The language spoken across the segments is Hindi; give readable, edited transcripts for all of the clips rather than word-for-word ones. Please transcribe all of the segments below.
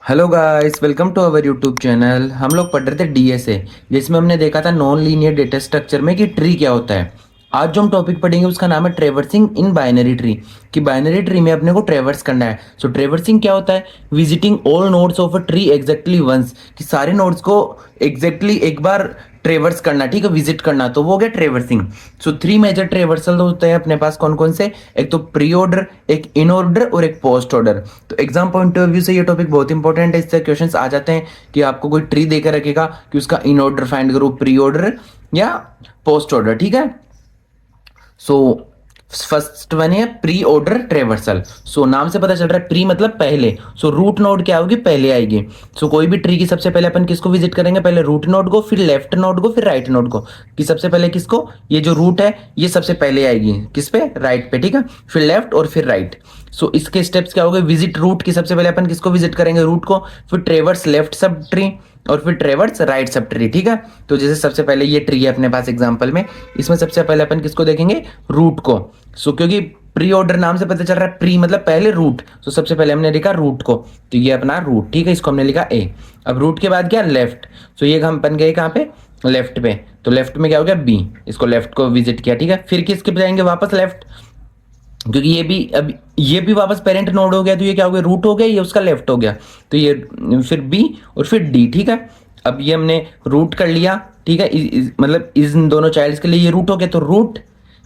Hello guys, welcome to our YouTube channel. हम लोग पढ़ रहे थे डीएसए, जिसमें हमने देखा था नॉन लीनियर डेटा स्ट्रक्चर में कि ट्री क्या होता है। आज जो हम टॉपिक पढ़ेंगे उसका नाम है ट्रेवर्सिंग इन बाइनरी ट्री, कि बाइनरी ट्री में अपने को ट्रेवर्स करना है। सो ट्रेवर्सिंग क्या होता है? Visiting all nodes of a tree exactly once, कि सारे नोड्स को एग्जैक्टली एक बार ट्रेवर्स करना, ठीक है, विजिट करना, तो वो हो गया traversing. So three major traversal होते हैं अपने पास, कौन कौन से? एक तो प्री ऑर्डर, एक इन ऑर्डर और एक पोस्ट ऑर्डर। तो एग्जाम पॉइंट ऑफ व्यू से ये टॉपिक बहुत इंपॉर्टेंट है। इससे क्वेश्चंस आ जाते हैं कि आपको कोई ट्री देकर रखेगा कि उसका इन ऑर्डर फाइंड करो, प्री ऑर्डर या पोस्ट ऑर्डर, ठीक है। सो फर्स्ट वन है प्री ऑर्डर ट्रेवर्सल। सो नाम से पता चल रहा है प्री मतलब पहले। सो रूट नोड क्या होगी? पहले आएगी। सो कोई भी ट्री की सबसे पहले अपन किसको विजिट करेंगे? पहले रूट नोड को, फिर लेफ्ट नोड को, फिर राइट नोड को। कि सबसे पहले किसको? ये जो रूट है ये सबसे पहले आएगी किस पे? राइट पे, ठीक है। फिर लेफ्ट और फिर राइट। सो इसके स्टेप्स क्या हो गए? विजिट रूट की सबसे पहले अपन किसको विजिट करेंगे? रूट को। फिर ट्रेवर्स लेफ्ट सब ट्री और फिर ट्रेवर्स राइट सब ट्री, ठीक है। तो जैसे सबसे पहले ये ट्री है अपने पास एग्जांपल में, इसमें सबसे पहले अपन किसको देखेंगे? रूट को। सो क्योंकि प्री ऑर्डर नाम से पता चल रहा है, प्री मतलब पहले, रूट। तो सबसे पहले हमने लिखा रूट को, तो ये अपना रूट, ठीक है, इसको हमने लिखा ए। अब रूट के बाद क्या? लेफ्ट। सो ये हम अपन गए कहाँ पे? लेफ्ट पे। तो लेफ्ट में क्या हो गया? बी। इसको लेफ्ट को विजिट किया, ठीक है। फिर किसके पे जाएंगे? वापस लेफ्ट, क्योंकि ये भी अब ये भी वापस पेरेंट नोड हो गया, तो ये क्या हो गया? रूट हो गया, ये उसका लेफ्ट हो गया। तो ये फिर बी और फिर डी, ठीक है। अब ये हमने रूट कर लिया, ठीक है, मतलब इन दोनों चाइल्ड्स के लिए ये रूट हो गया, तो रूट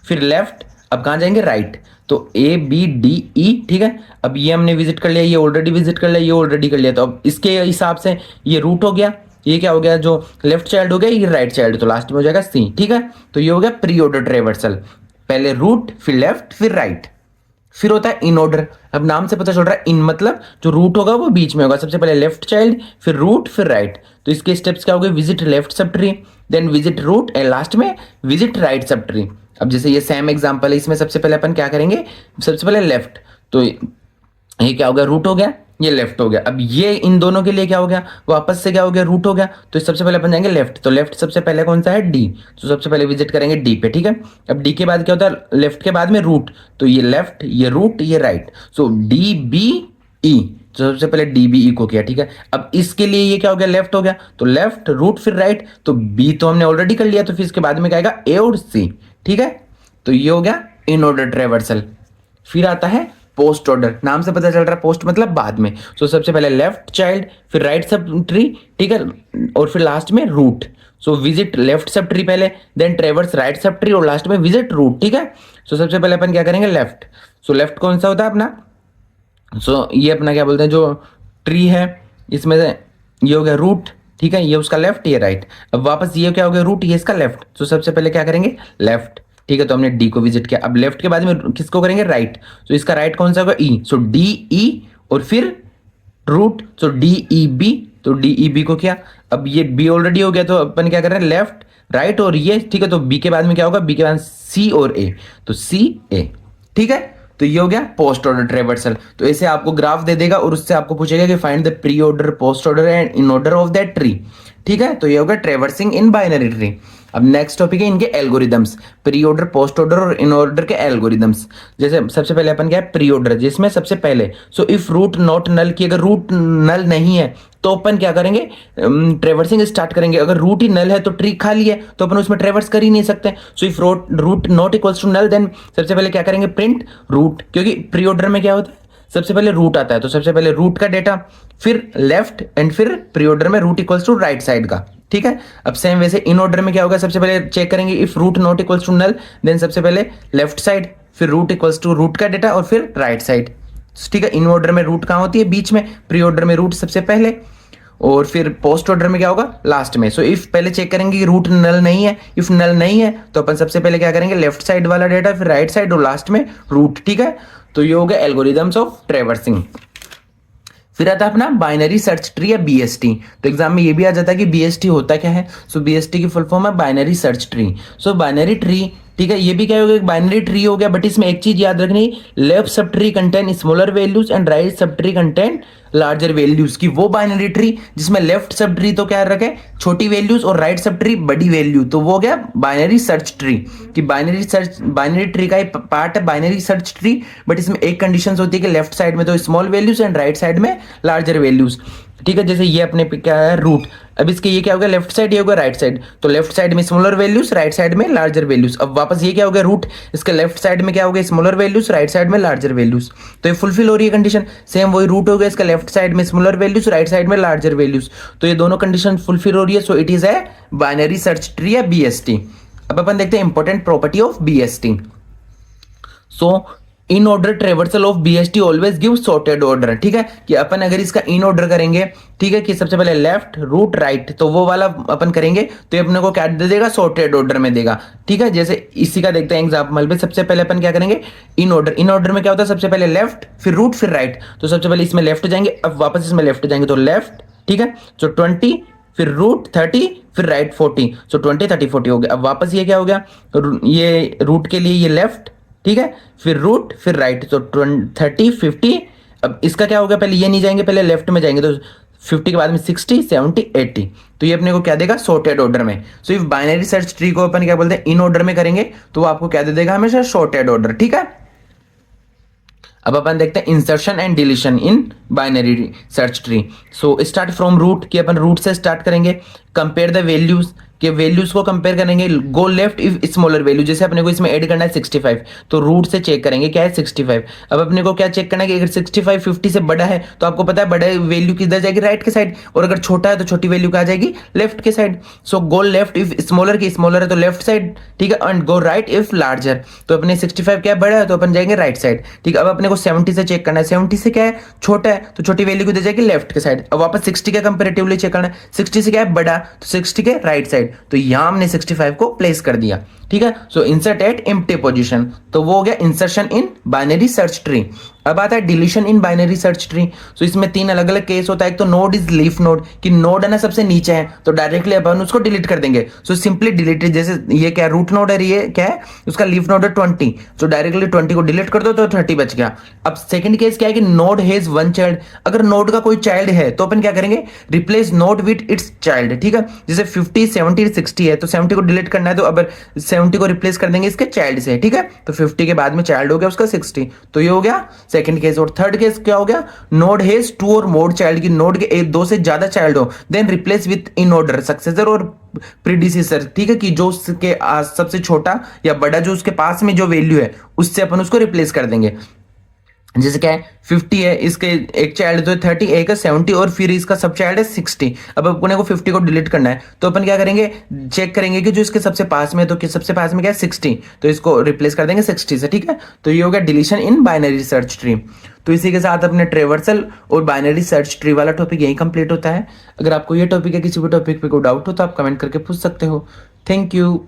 फिर लेफ्ट। अब कहाँ जाएंगे? राइट। तो ए बी डी ई, ठीक है। अब ये हमने विजिट कर लिया, ये ऑलरेडी विजिट कर लिया, ये ऑलरेडी कर लिया, तो अब इसके हिसाब से ये रूट हो गया, ये क्या हो गया? जो लेफ्ट चाइल्ड हो गया ये राइट चाइल्ड, तो लास्ट में हो जाएगा सी, ठीक है। तो ये हो गया प्री ऑर्डर ट्रेवर्सल, पहले रूट फिर लेफ्ट फिर राइट। फिर होता है इन ऑर्डर। अब नाम से पता चल रहा है इन मतलब जो रूट होगा वो बीच में होगा, सबसे पहले लेफ्ट चाइल्ड फिर रूट फिर राइट। तो इसके स्टेप्स क्या हो गए? Visit left subtree, then visit root and last में विजिट राइट सब ट्री। अब जैसे ये सेम एग्जांपल है, इसमें सबसे पहले अपन क्या करेंगे? सबसे पहले लेफ्ट, तो ये क्या हो गया? रूट हो गया, ये लेफ्ट हो गया। अब ये इन दोनों के लिए क्या हो गया? वापस से क्या हो गया? रूट हो गया। तो सबसे पहले अपन जाएंगे लेफ्ट, तो लेफ्ट सबसे पहले कौन सा है? डी। तो सबसे पहले विजिट करेंगे डी पे, ठीक है। अब डी के बाद क्या होता है? लेफ्ट के बाद में रूट, तो ये लेफ्ट ये रूट ये राइट। सो डी बी ई, तो सबसे पहले डी बी ई को किया, ठीक है। अब इसके लिए ये क्या हो गया? लेफ्ट हो गया, तो लेफ्ट रूट फिर राइट। तो बी तो हमने ऑलरेडी कर लिया, तो फिर इसके बाद में क्या आएगा? ए और सी, ठीक है। तो ये हो गया इन ऑर्डर ट्रेवर्सल। फिर आता है पोस्ट ऑर्डर, नाम से पता चल रहा है पोस्ट मतलब बाद में। सो सबसे पहले लेफ्ट चाइल्ड फिर राइट सब ट्री, ठीक है, और फिर लास्ट में root. So visit left subtree पहले, then traverse right subtree और लास्ट में विजिट रूट, ठीक है। सो सबसे पहले अपन क्या करेंगे? लेफ्ट। सो लेफ्ट कौन सा होता है अपना? सो ये अपना क्या बोलते हैं, जो ट्री है इसमें से ये हो गया रूट, ठीक है, ये उसका लेफ्ट ये राइट। अब वापस ये क्या हो गया? रूट, ये इसका लेफ्ट। सो सबसे पहले क्या करेंगे? लेफ्ट, ठीक है। तो हमने डी को विजिट किया। अब लेफ्ट के बाद में किसको करेंगे? राइट। सो इसका राइट कौन सा होगा? ई। सो डी ई और फिर रूट, सो डी ई बी। तो डी ई बी को किया। अब ये बी ऑलरेडी हो गया, तो अपन क्या कर रहे हैं? लेफ्ट राइट और ये, ठीक है। तो बी के बाद में क्या होगा? बी के बाद सी और ए, तो सी ए, ठीक है। तो ये हो गया पोस्ट ऑर्डर ट्रेवर्सल। तो ऐसे आपको ग्राफ दे देगा और उससे आपको पूछेगा कि find the pre order post order and in order of that tree, ठीक है। तो ये होगा ट्रेवर्सिंग इन बाइनरी ट्री। अब नेक्स्ट टॉपिक है इनके algorithms, pre order post order और इन ऑर्डर के एल्गोरिदम्स। जैसे सबसे पहले अपन क्या है? प्री ऑर्डर, जिसमें सबसे पहले so if root not null, की अगर रूट नल नहीं है तो अपन क्या करेंगे? ट्रेवर्सिंग स्टार्ट करेंगे। अगर रूट ही नल है तो ट्री खाली है, तो अपन उसमें ट्रेवर्स कर ही नहीं सकते। So if root not equals to null, then सबसे पहले क्या करेंगे? प्रिंट रूट, क्योंकि प्री ऑर्डर में क्या होता है? सबसे पहले रूट आता है, तो सबसे पहले रूट का डेटा, फिर लेफ्ट एंड फिर प्री ऑर्डर में root equals to right side का, ठीक है। अब सेम वैसे इन ऑर्डर में क्या होगा? सबसे पहले चेक करेंगे if root not equals to null, then सबसे पहले लेफ्ट साइड, फिर रूट इक्वल्स टू रूट का डेटा और फिर राइट साइड, ठीक है। इन ऑर्डर में रूट कहाँ होती है? बीच में। प्री ऑर्डर में रूट सबसे पहले और फिर पोस्ट ऑर्डर में क्या होगा? लास्ट में। सो इफ पहले चेक करेंगे कि रूट नल नहीं है, इफ नल नहीं है तो अपन सबसे पहले क्या करेंगे? लेफ्ट साइड वाला डेटा, फिर राइट साइड और लास्ट में रूट, ठीक है। तो ये हो गया एल्गोरिदम्स ऑफ ट्रेवर्सिंग। फिर आता है अपना बाइनरी सर्च ट्री या बीएसटी। तो एग्जाम में ये भी आ जाता है कि बीएसटी होता क्या है। सो बीएसटी की फुल फॉर्म है बाइनरी सर्च ट्री। सो बाइनरी ट्री, ठीक है, ये भी क्या हो गया, बाइनरी ट्री हो गया, बट इसमें एक चीज याद रखनी, left sub tree contain smaller values and right sub tree contain larger values की वो बाइनरी ट्री जिसमें लेफ्ट सब ट्री तो क्या रखे छोटी वैल्यूज और राइट सब ट्री बड़ी वैल्यू, तो वो हो गया बाइनरी सर्च ट्री। कि बाइनरी ट्री का एक पार्ट है बाइनरी सर्च ट्री, बट इसमें एक कंडीशन होती है कि लेफ्ट साइड में तो small values and right side में लार्जर वैल्यूज। ठीक है, जैसे ये अपने पे क्या है रूट, अब इसके ये क्या होगा लेफ्ट साइड, ये होगा राइट साइड, तो लेफ्ट साइड में स्मॉलर वैल्यूज राइट साइड में लार्जर वैल्यूज। अब वापस ये क्या हो गया रूट, इसके लेफ्ट साइड में क्या हो गया स्मॉलर वैल्यूज राइट साइड में लार्जर वैल्यूज, तो ये फुलफिल हो रही है कंडीशन। सेम वही रूट हो गया, इसका लेफ्ट साइड में स्मॉलर वैल्यूज राइट साइड में लार्जर वैल्यूज, तो ये दोनों कंडीशन फुलफिल हो रही है, so it is a binary search tree या बीएसटी। अब अपन देखते हैं important property of BST. So in order traversal of BST always give sorted order. ठीक है, कि अपन अगर इसका इन ऑर्डर करेंगे, ठीक है, कि सबसे पहले लेफ्ट रूट राइट, तो वो वाला अपन करेंगे तो ये अपने को क्या दे देगा सॉर्टेड ऑर्डर में देगा। ठीक है, जैसे इसी का देखते हैं एग्जांपल पे, सबसे पहले अपन क्या करेंगे इन ऑर्डर। इन ऑर्डर में क्या होता है सबसे पहले लेफ्ट फिर रूट फिर राइट, तो सबसे पहले इसमें लेफ्ट जाएंगे, अब वापस इसमें लेफ्ट जाएंगे तो लेफ्ट, ठीक है, तो 20 फिर रूट 30 फिर राइट 40, सो 20 30 40 हो गया। अब वापस ये क्या हो गया, ये रूट के लिए ये लेफ्ट, ठीक है, फिर रूट फिर राइट, तो 30 50। अब इसका क्या होगा, पहले ये नहीं जाएंगे पहले लेफ्ट में जाएंगे, तो 50 के बाद में 60 70 80, तो ये अपने को क्या देगा सॉर्टेड ऑर्डर में। So if binary search tree को अपन क्या बोलते हैं इन ऑर्डर में करेंगे तो वो आपको क्या दे देगा हमेशा सॉर्टेड ऑर्डर। ठीक है, अब अपन देखते हैं insertion and deletion in binary search tree. So start from root, कि अपन रूट से स्टार्ट करेंगे, कंपेयर द वैल्यूज के वैल्यूज को कंपेयर करेंगे, go left if smaller value, जैसे अपने को इसमें ऐड करना है 65, तो रूट से चेक करेंगे क्या है 65। अब अपने को क्या चेक करना है कि अगर 65 50 से बड़ा है तो आपको पता है बड़े वैल्यू किधर जाएगी राइट के साइड, और अगर छोटा है तो छोटी वैल्यू कहाँ जाएगी लेफ्ट के side. So go left if smaller, की स्मॉलर है तो लेफ्ट साइड, ठीक है, and go right if larger, तो अपने 65 क्या बड़ा है तो अपन जाएंगे राइट साइड। ठीक है, अब अपने को 70 से चेक करना है, 70 से क्या है छोटा है तो छोटी वैल्यू किधर जाएगी लेफ्ट के साइड। अब वापस 60 का कंपेरेटिवली चेक करना है, 60 से क्या है बड़ा तो 60 के राइट साइड, तो यहां हमने 65 को प्लेस कर दिया। ठीक है, so insert at empty position, तो वो हो गया insertion in binary search tree. अब आता है deletion in binary search tree. So इसमें तीन अलग अलग केस होता है, एक तो नोड इज लीफ नोड, कि नोड है ना सबसे नीचे है तो डायरेक्टली अपन उसको डिलीट कर देंगे, सो सिंपली डिलीट, जैसे ये क्या रूट नोड है, ये क्या है उसका लीफ नोड है 20, सो डायरेक्टली 20 को डिलीट कर दो तो 30 बच गया। अब सेकंड केस क्या है कि नोड हैज वन चाइल्ड, अगर नोड का कोई चाइल्ड है तो अपन क्या करेंगे replace node with its child. ठीक है, जैसे 50 70 60 है तो 70 को डिलीट करना है तो अब 70 को रिप्लेस कर देंगे इसके चाइल्ड से। ठीक है, तो 50 के बाद में चाइल्ड हो गया उसका 60, तो ये हो गया सेकंड केस। और थर्ड केस क्या हो गया, नोड हैज टू और मोर चाइल्ड, की नोड के एक दो से ज्यादा चाइल्ड हो, then replace with inorder successor और प्रीडिसेसर। ठीक है, कि जो उसके सबसे छोटा या बड़ा जो उसके पास में जो वैल्यू है उससे अपन उसको रिप्लेस कर देंगे। जैसे क्या है 50 है, इसके एक चाइल्ड तो 30, एक है 70 और फिर इसका सब चाइल्ड है 60। अब अपने को 50 को डिलीट करना है तो अपन क्या करेंगे चेक करेंगे कि जो इसके सबसे पास में, तो सबसे पास में क्या है 60, तो इसको रिप्लेस कर देंगे 60 से। ठीक है, तो ये हो गया deletion in binary search tree. तो इसी के साथ अपने ट्रेवर्सल और बाइनरी सर्च ट्री वाला टॉपिक यही कंप्लीट होता है। अगर आपको ये टॉपिक है किसी भी टॉपिक पे कोई डाउट हो तो आप कमेंट करके पूछ सकते हो। Thank you.